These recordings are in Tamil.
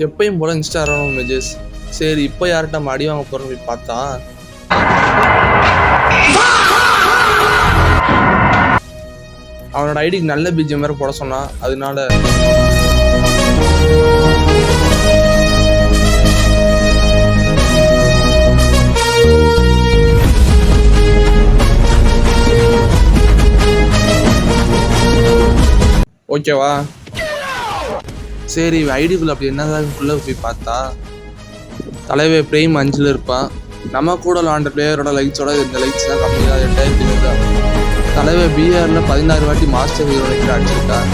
எப்பயும் போல இன்ஸ்டாகிராம் மெசேஜ். சரி இப்போ யார்கிட்ட நம்ம அடி வாங்க போறோம் போய் பார்த்தா அவனோட ஐடிக்கு நல்ல பிஜிஎம் வேற போட சொன்னான். அதனால ஓகேவா. சரி ஐடிக்குள்ள அப்படி என்னதான்க்குள்ள போய் பார்த்தா தலைவர் பிரேம் 5ல் இருப்பான். நம்ம கூட விளாண்ட பிளேயரோட லைக்ஸோட இந்த லைக்ஸ் தான் கம்மி தான். 2000 தான். தலைவர் பிஆர்ல 16 வாட்டி மாஸ்டர் ஹீரோனிக் அடிச்சிருக்கான்.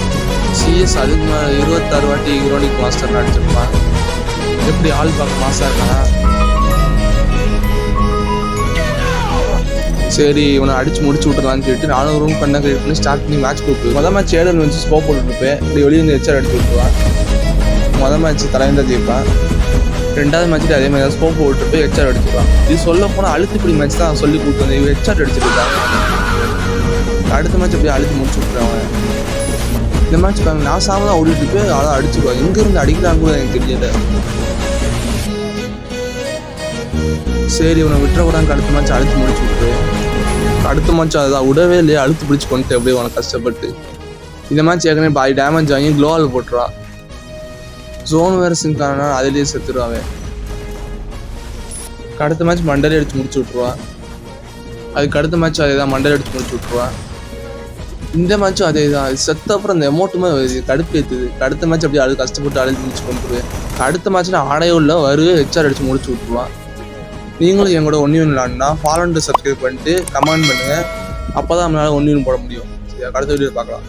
சிஎஸ் அதுக்கு 26 வாட்டி ஹீரோனிக் மாஸ்டர் அடிச்சிருப்பான். எப்படி ஆள் பார்க்க மாசா இருக்கானா. சரி இவனை அடிச்சு முடிச்சு விட்டுலான்னு சொல்லிட்டு 400 ரூம் பண்ண கிரியேட் பண்ணி ஸ்டார்ட் பண்ணி மேட்ச் கொடுப்பு. மொதல் மேட்ச் ஏடல் வந்து ஸ்கோப் போட்டுருப்பேன். இப்படி வெளியே வந்து ஹெச்ஆர் அடிச்சு விட்டுருவான். மொதல் மேட்ச் தலைவன் ஜெயிப்பான். 2வது மேட்ச்சுக்கு அதே மாதிரி தான் ஸ்கோப் போட்டு போய் ஹெச்ஆர் அடிச்சுப்பான். இது சொல்ல போனால் அழுத்துப்படி மேட்ச் தான் சொல்லி கூப்பிட்டு வந்து இவன் ஹெச்ஆர் அடிச்சுருக்காங்க. அடுத்த மேட்ச் அப்படியே அழுத்து முடிச்சு விட்டுருவாங்க. இந்த மேட்ச் நான் சாம தான் ஓடிட்டு போய் அதான் அடிச்சுக்குவான். எங்கேருந்து அடிக்கிறாங்க கூட எனக்கு தெரியல. சரி இவனை விட்டுறக்கூடாங்க. அடுத்த மேட்ச் அழுத்து முடிச்சு விட்டு அடுத்த மேட்ச் அதான் விடவே இல்லையே. அழுத்து பிடிச்சி கொண்டு அப்படியே உனக்கு கஷ்டப்பட்டு இந்த மேட்ச் ஏற்கனவே பாய் டேமேஜ் வாங்கி க்ளோவால் போட்டுருவான். ஜோன் வேறு சிங்கானா அதிலேயே செத்துருவாங்க. அடுத்த மேட்ச் மண்டலே அடித்து முடிச்சு விட்ருவான். அதுக்கு அடுத்த மேட்ச் அதே தான் மண்டலே அடித்து முடிச்சு விட்ருவான். இந்த மேட்சும் அதே தான். செத்த அப்புறம் இந்த எமௌண்ட்டுமே கடுப்பு ஏற்றுது. அடுத்த மேட்ச் அப்படியே அது கஷ்டப்பட்டு அழுது முடிச்சு கொண்டுருவேன். அடுத்த மேட்ச் நான் ஆடையே உள்ள வருவே ஹெச்ஆர் அடித்து முடிச்சு விட்ருவான். நீங்களும் எங்களோட 1v1 விளாட்னா ஃபாலோ அண்ட் சப்ஸ்கிரைப் பண்ணிட்டு கமெண்ட் பண்ணுங்கள். அப்போ தான் நம்மளால் 1v1 போட முடியும். சரி அடுத்த வீடியோ பார்க்கலாம்.